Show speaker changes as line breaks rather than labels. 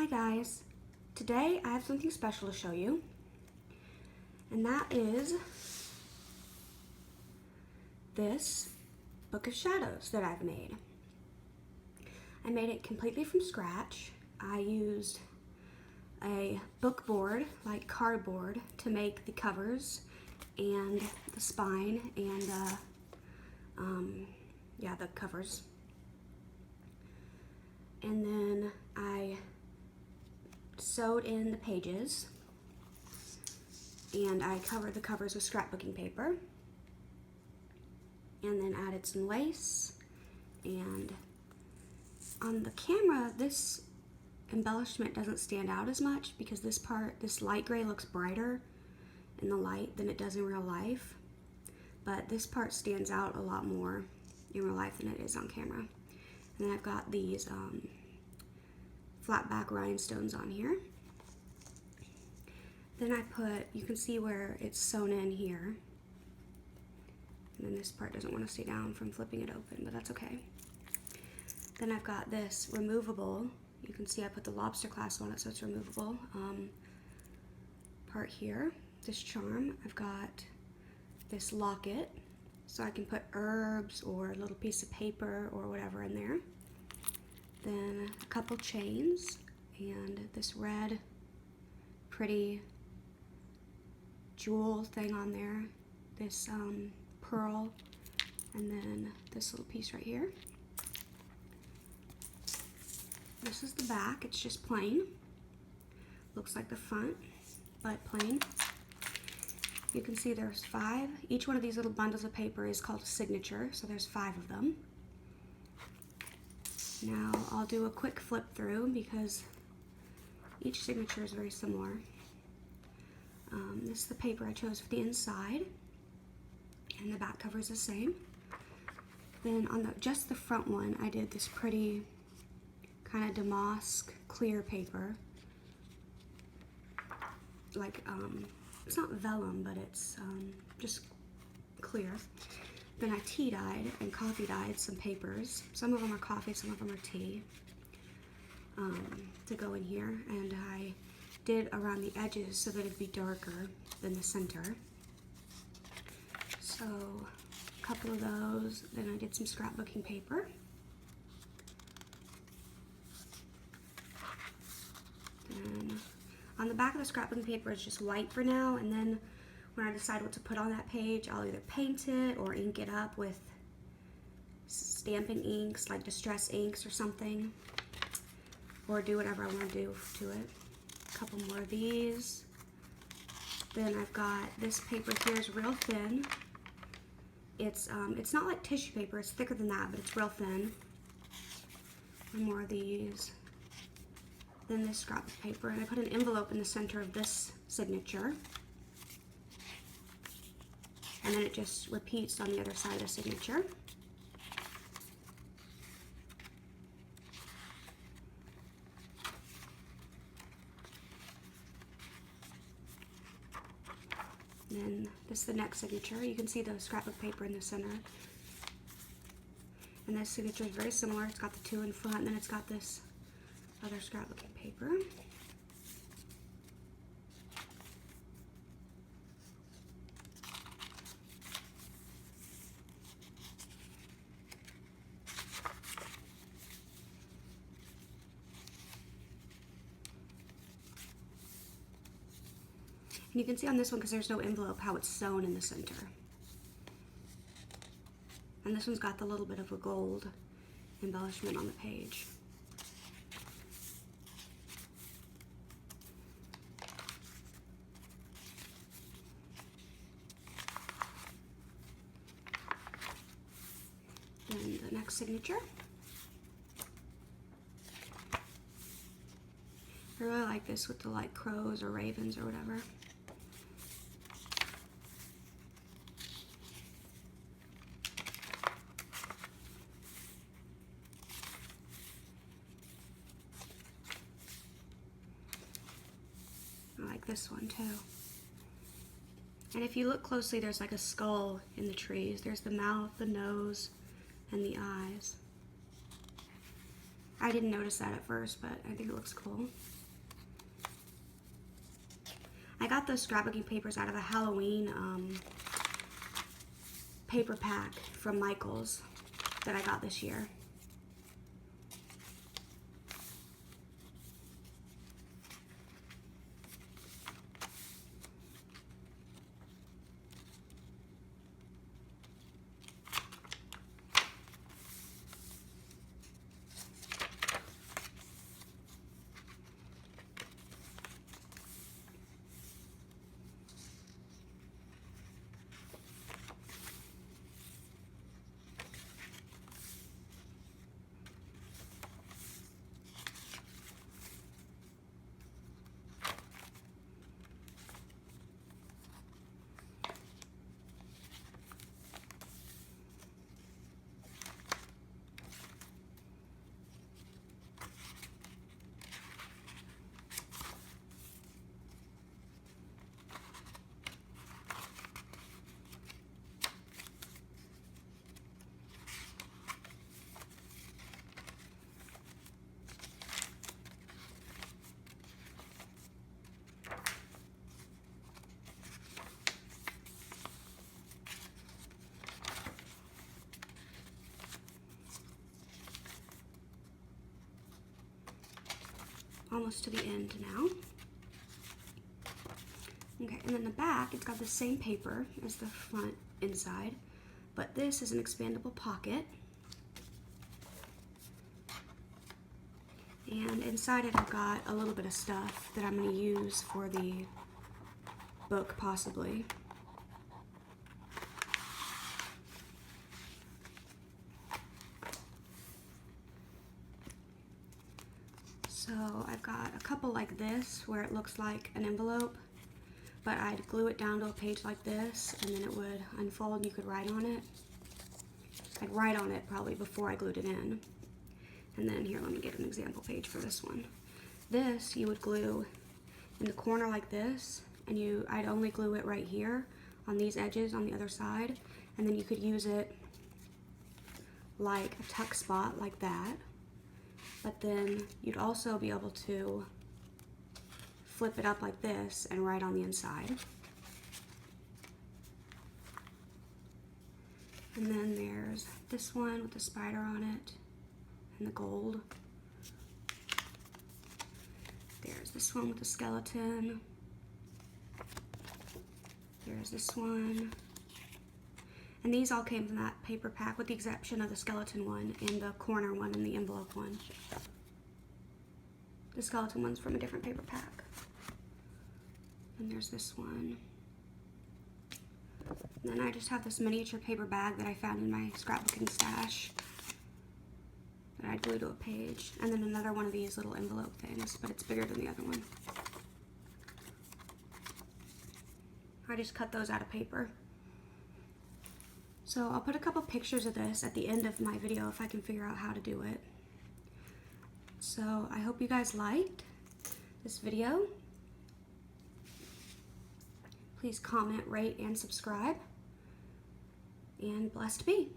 Hi guys, today I have something special to show you, and that is this book of shadows that I've made. I made it completely from scratch. I used a book board, like cardboard, to make the covers and the spine and the covers. And then I sewed in the pages and I covered the covers with scrapbooking paper and then added some lace. And on the camera this embellishment doesn't stand out as much because this light gray looks brighter in the light than it does in real life, but this part stands out a lot more in real life than it is on camera. And then I've got these flat back rhinestones on here. Then you can see where it's sewn in here. And then this part doesn't want to stay down from flipping it open, but that's okay. Then I've got this removable, you can see I put the lobster clasp on it so it's removable, part here, this charm. I've got this locket, so I can put herbs or a little piece of paper or whatever in there. Then a couple chains and this red pretty jewel thing on there, this pearl, and then this little piece right here. This is the back, it's just plain. Looks like the front, but plain. You can see there's 5. Each one of these little bundles of paper is called a signature, so there's 5 of them. Now I'll do a quick flip through because each signature is very similar. This is the paper I chose for the inside, and the back cover is the same. Then on just the front one, I did this pretty kind of damask clear paper. Like, it's not vellum, but it's just clear. Then I tea dyed and coffee dyed some papers. Some of them are coffee, some of them are tea, to go in here. And I did around the edges so that it'd be darker than the center. So a couple of those. Then I did some scrapbooking paper. Then on the back of the scrapbooking paper is just white for now, and then when I decide what to put on that page, I'll either paint it or ink it up with stamping inks, like Distress inks or something, or do whatever I want to do to it. A couple more of these. Then I've got this paper here is real thin. It's not like tissue paper, it's thicker than that, but it's real thin. One more of these. Then this scrap paper, and I put an envelope in the center of this signature. And then it just repeats on the other side of the signature. And then this is the next signature. You can see the scrapbook paper in the center. And this signature is very similar. It's got the 2 in front, and then it's got this other scrapbooking paper. And you can see on this one, because there's no envelope, how it's sewn in the center. And this one's got the little bit of a gold embellishment on the page. And the next signature. I really like this with the like crows or ravens or whatever. I like this one too. And if you look closely, there's like a skull in the trees. There's the mouth, the nose, and the eyes. I didn't notice that at first, but I think it looks cool. I got those scrapbooking papers out of a Halloween paper pack from Michael's that I got this year. Almost to the end now. Okay, and then the back, it's got the same paper as the front inside, but this is an expandable pocket. And inside it I've got a little bit of stuff that I'm going to use for the book, possibly. So I've got a couple like this where it looks like an envelope, but I'd glue it down to a page like this and then it would unfold and you could write on it. I'd write on it probably before I glued it in. And then here, let me get an example page for this one. This you would glue in the corner like this, and I'd only glue it right here on these edges on the other side, and then you could use it like a tuck spot like that. But then you'd also be able to flip it up like this and write on the inside. And then there's this one with the spider on it and the gold. There's this one with the skeleton. There's this one. And these all came from that paper pack with the exception of the skeleton one and the corner one and the envelope one. The skeleton one's from a different paper pack. And there's this one. And then I just have this miniature paper bag that I found in my scrapbooking stash that I glue to a page. And then another one of these little envelope things, but it's bigger than the other one. I just cut those out of paper. So I'll put a couple pictures of this at the end of my video if I can figure out how to do it. So I hope you guys liked this video. Please comment, rate, and subscribe. And blessed be.